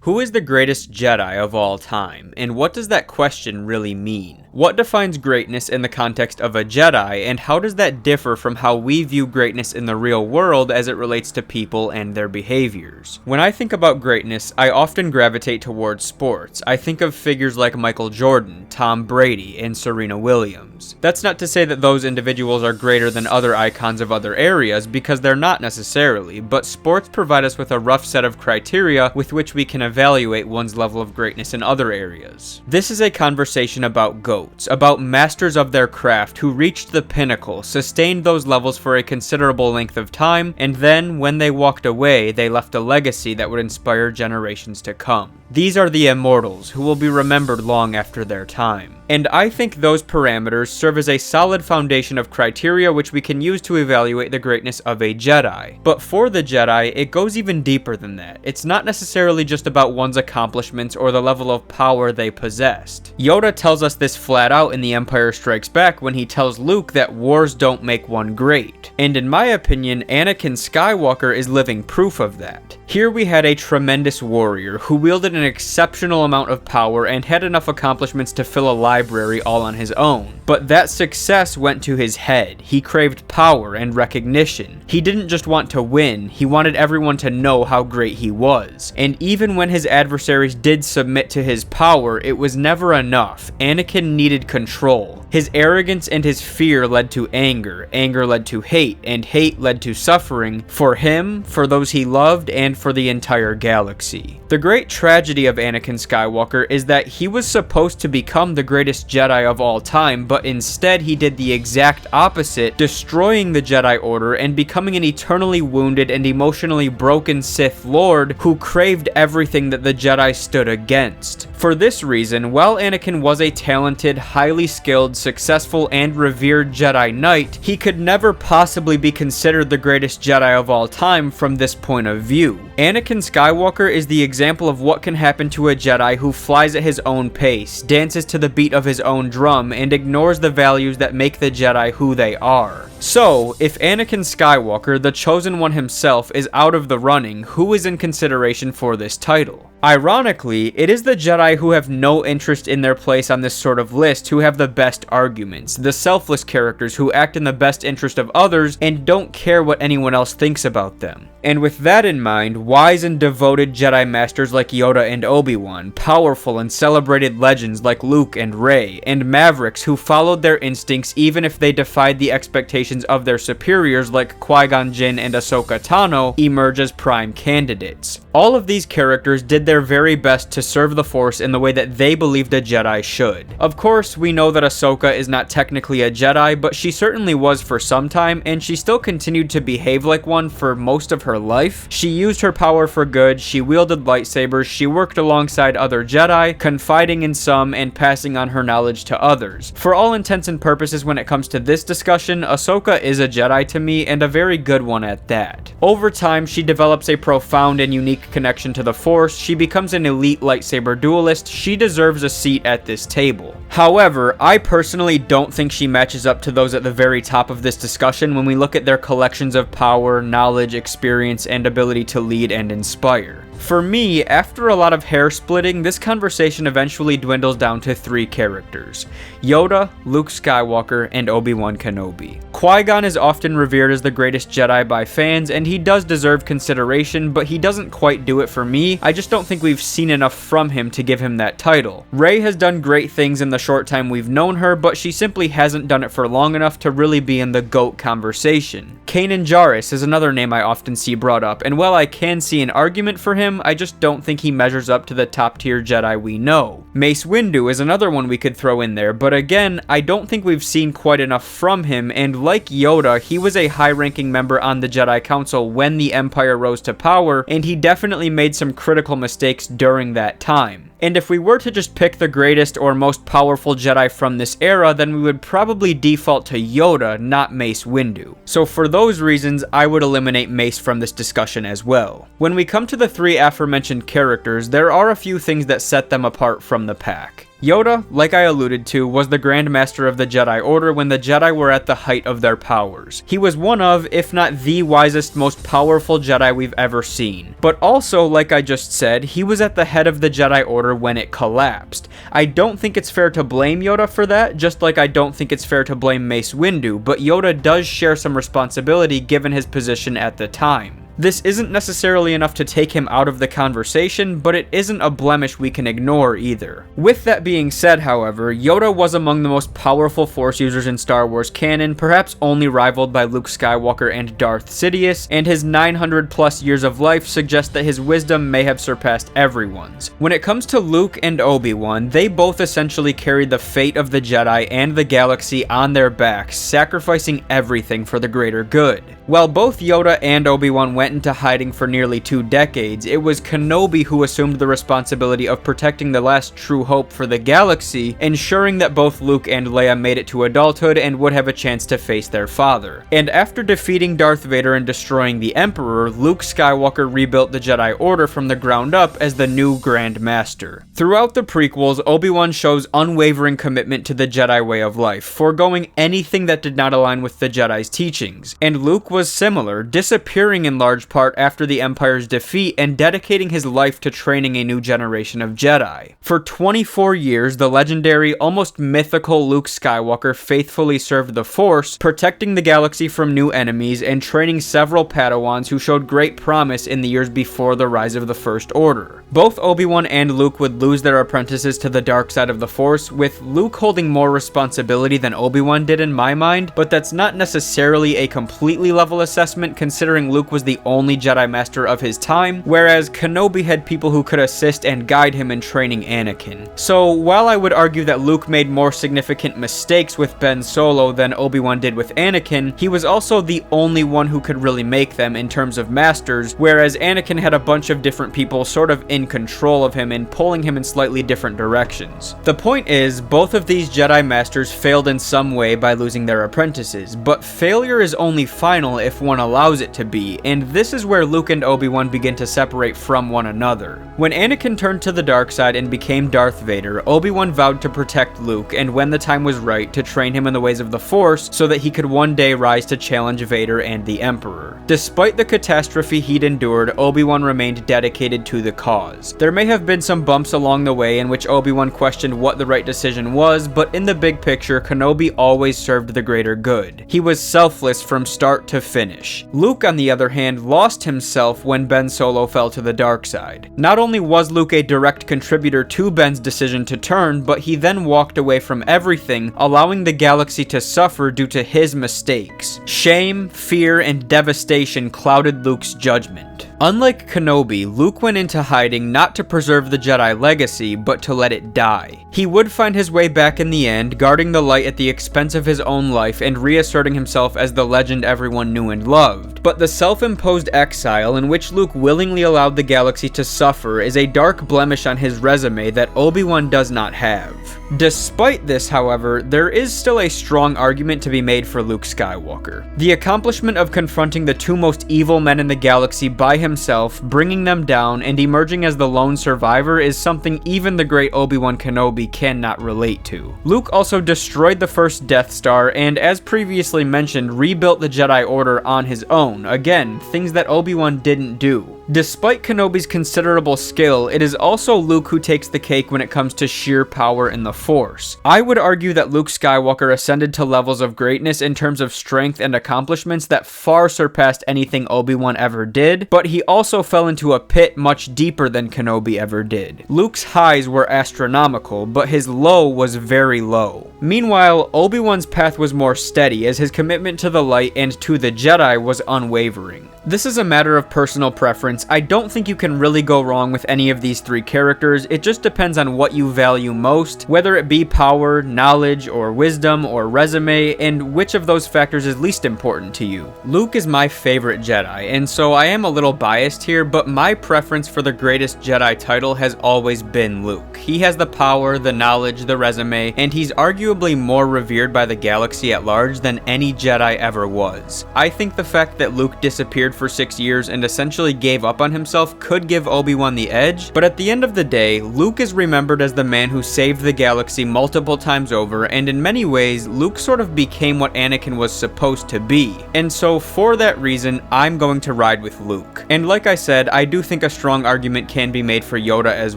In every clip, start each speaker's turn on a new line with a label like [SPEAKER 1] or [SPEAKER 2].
[SPEAKER 1] Who is the greatest Jedi of all time, and what does that question really mean? What defines greatness in the context of a Jedi, and how does that differ from how we view greatness in the real world as it relates to people and their behaviors? When I think about greatness, I often gravitate towards sports. I think of figures like Michael Jordan, Tom Brady, and Serena Williams. That's not to say that those individuals are greater than other icons of other areas, because they're not necessarily, but sports provide us with a rough set of criteria with which we can evaluate one's level of greatness in other areas. This is a conversation about GOATs, about masters of their craft who reached the pinnacle, sustained those levels for a considerable length of time, and then, when they walked away, they left a legacy that would inspire generations to come. These are the immortals, who will be remembered long after their time. And I think those parameters serve as a solid foundation of criteria which we can use to evaluate the greatness of a Jedi. But for the Jedi, it goes even deeper than that. It's not necessarily just about one's accomplishments or the level of power they possessed. Yoda tells us this flat out in The Empire Strikes Back when he tells Luke that wars don't make one great. And in my opinion, Anakin Skywalker is living proof of that. Here we had a tremendous warrior who wielded an exceptional amount of power and had enough accomplishments to fill a library all on his own. But that success went to his head. He craved power and recognition. He didn't just want to win, he wanted everyone to know how great he was. And even when his adversaries did submit to his power, it was never enough. Anakin needed control. His arrogance and his fear led to anger, anger led to hate, and hate led to suffering for him, for those he loved, and for the entire galaxy. The great tragedy of Anakin Skywalker is that he was supposed to become the greatest Jedi of all time, but instead he did the exact opposite, destroying the Jedi Order and becoming an eternally wounded and emotionally broken Sith Lord who craved everything that the Jedi stood against. For this reason, while Anakin was a talented, highly skilled, successful, and revered Jedi Knight, he could never possibly be considered the greatest Jedi of all time from this point of view. Anakin Skywalker is the example of what can happen to a Jedi who flies at his own pace, dances to the beat of his own drum, and ignores the values that make the Jedi who they are. So, if Anakin Skywalker, the Chosen One himself, is out of the running, who is in consideration for this title? Ironically, it is the Jedi who have no interest in their place on this sort of list who have the best arguments, the selfless characters who act in the best interest of others and don't care what anyone else thinks about them. And with that in mind, wise and devoted Jedi Masters like Yoda and Obi-Wan, powerful and celebrated legends like Luke and Rey, and Mavericks who followed their instincts even if they defied the expectations of their superiors like Qui-Gon Jinn and Ahsoka Tano, emerge as prime candidates. All of these characters did their very best to serve the Force in the way that they believed a Jedi should. Of course, we know that Ahsoka is not technically a Jedi, but she certainly was for some time, and she still continued to behave like one for most of her life. She used her power for good, she wielded lightsabers, she worked alongside other Jedi, confiding in some and passing on her knowledge to others. For all intents and purposes when it comes to this discussion, Ahsoka is a Jedi to me, and a very good one at that. Over time, she develops a profound and unique connection to the Force, she becomes an elite lightsaber duelist, she deserves a seat at this table. However, I personally don't think she matches up to those at the very top of this discussion when we look at their collections of power, knowledge, experience, and ability to lead and inspire. For me, after a lot of hair splitting, this conversation eventually dwindles down to three characters: Yoda, Luke Skywalker, and Obi-Wan Kenobi. Qui-Gon is often revered as the greatest Jedi by fans, and he does deserve consideration, but he doesn't quite do it for me. I just don't think we've seen enough from him to give him that title. Rey has done great things in the short time we've known her, but she simply hasn't done it for long enough to really be in the GOAT conversation. Kanan Jarrus is another name I often see brought up, and while I can see an argument for him, I just don't think he measures up to the top tier Jedi we know. Mace Windu is another one we could throw in there, but again, I don't think we've seen quite enough from him, and like Yoda, he was a high-ranking member on the Jedi Council when the Empire rose to power, and he definitely made some critical mistakes during that time. And if we were to just pick the greatest or most powerful Jedi from this era, then we would probably default to Yoda, not Mace Windu. So for those reasons, I would eliminate Mace from this discussion as well. When we come to the three aforementioned characters, there are a few things that set them apart from the pack. Yoda, like I alluded to, was the Grand Master of the Jedi Order when the Jedi were at the height of their powers. He was one of, if not the wisest, most powerful Jedi we've ever seen. But also, like I just said, he was at the head of the Jedi Order when it collapsed. I don't think it's fair to blame Yoda for that, just like I don't think it's fair to blame Mace Windu, but Yoda does share some responsibility given his position at the time. This isn't necessarily enough to take him out of the conversation, but it isn't a blemish we can ignore either. With that being said, however, Yoda was among the most powerful Force users in Star Wars canon, perhaps only rivaled by Luke Skywalker and Darth Sidious, and his 900 plus years of life suggest that his wisdom may have surpassed everyone's. When it comes to Luke and Obi-Wan, they both essentially carried the fate of the Jedi and the galaxy on their backs, sacrificing everything for the greater good. While both Yoda and Obi-Wan went into hiding for nearly 2 decades, it was Kenobi who assumed the responsibility of protecting the last true hope for the galaxy, ensuring that both Luke and Leia made it to adulthood and would have a chance to face their father. And after defeating Darth Vader and destroying the Emperor, Luke Skywalker rebuilt the Jedi Order from the ground up as the new Grand Master. Throughout the prequels, Obi-Wan shows unwavering commitment to the Jedi way of life, foregoing anything that did not align with the Jedi's teachings, and Luke was similar, disappearing in large part after the Empire's defeat and dedicating his life to training a new generation of Jedi. For 24 years, the legendary, almost mythical Luke Skywalker faithfully served the Force, protecting the galaxy from new enemies and training several Padawans who showed great promise in the years before the rise of the First Order. Both Obi-Wan and Luke would lose their apprentices to the dark side of the Force, with Luke holding more responsibility than Obi-Wan did in my mind, but that's not necessarily a completely level assessment considering Luke was the only Jedi Master of his time, whereas Kenobi had people who could assist and guide him in training Anakin. So while I would argue that Luke made more significant mistakes with Ben Solo than Obi-Wan did with Anakin, he was also the only one who could really make them in terms of masters, whereas Anakin had a bunch of different people sort of in control of him and pulling him in slightly different directions. The point is, both of these Jedi Masters failed in some way by losing their apprentices, but failure is only final if one allows it to be, and this is where Luke and Obi-Wan begin to separate from one another. When Anakin turned to the dark side and became Darth Vader, Obi-Wan vowed to protect Luke, and when the time was right, to train him in the ways of the Force so that he could one day rise to challenge Vader and the Emperor. Despite the catastrophe he'd endured, Obi-Wan remained dedicated to the cause. There may have been some bumps along the way in which Obi-Wan questioned what the right decision was, but in the big picture, Kenobi always served the greater good. He was selfless from start to finish. Luke, on the other hand, lost himself when Ben Solo fell to the dark side. Not only was Luke a direct contributor to Ben's decision to turn, but he then walked away from everything, allowing the galaxy to suffer due to his mistakes. Shame, fear, and devastation clouded Luke's judgment. Unlike Kenobi, Luke went into hiding not to preserve the Jedi legacy, but to let it die. He would find his way back in the end, guarding the light at the expense of his own life and reasserting himself as the legend everyone knew and loved. But the self-imposed exile in which Luke willingly allowed the galaxy to suffer is a dark blemish on his resume that Obi-Wan does not have. Despite this, however, there is still a strong argument to be made for Luke Skywalker. The accomplishment of confronting the two most evil men in the galaxy by himself, bringing them down, and emerging as the lone survivor is something even the great Obi-Wan Kenobi cannot relate to. Luke also destroyed the first Death Star and, as previously mentioned, rebuilt the Jedi Order on his own. Again, things that Obi-Wan didn't do. Despite Kenobi's considerable skill, it is also Luke who takes the cake when it comes to sheer power in the Force. I would argue that Luke Skywalker ascended to levels of greatness in terms of strength and accomplishments that far surpassed anything Obi-Wan ever did, but he also fell into a pit much deeper than Kenobi ever did. Luke's highs were astronomical, but his low was very low. Meanwhile, Obi-Wan's path was more steady as his commitment to the light and to the Jedi was unwavering. This is a matter of personal preference. I don't think you can really go wrong with any of these three characters. It just depends on what you value most, whether it be power, knowledge, or wisdom, or resume, and which of those factors is least important to you. Luke is my favorite Jedi, and so I am a little biased here, but my preference for the greatest Jedi title has always been Luke. He has the power, the knowledge, the resume, and he's arguably more revered by the galaxy at large than any Jedi ever was. I think the fact that Luke disappeared retired for 6 years and essentially gave up on himself could give Obi-Wan the edge, but at the end of the day, Luke is remembered as the man who saved the galaxy multiple times over, and in many ways, Luke sort of became what Anakin was supposed to be. And so for that reason, I'm going to ride with Luke. And like I said, I do think a strong argument can be made for Yoda as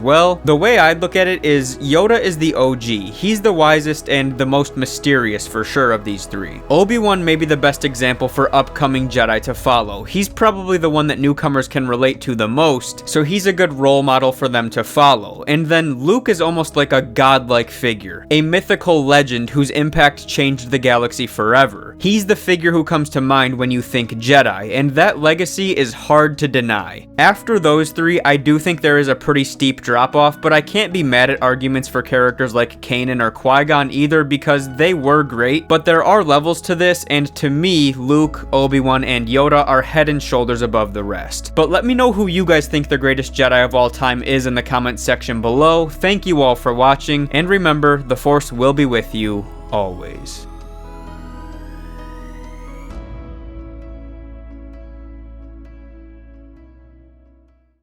[SPEAKER 1] well. The way I'd look at it is Yoda is the OG. He's the wisest and the most mysterious for sure of these three. Obi-Wan may be the best example for upcoming Jedi to follow. He's probably the one that newcomers can relate to the most, so he's a good role model for them to follow. And then Luke is almost like a godlike figure, a mythical legend whose impact changed the galaxy forever. He's the figure who comes to mind when you think Jedi, and that legacy is hard to deny. After those three, I do think there is a pretty steep drop-off, but I can't be mad at arguments for characters like Kanan or Qui-Gon either, because they were great, but there are levels to this, and to me, Luke, Obi-Wan, and Yoda are head and shoulders above the rest. But let me know who you guys think the greatest Jedi of all time is in the comments section below. Thank you all for watching, and remember, the Force will be with you always.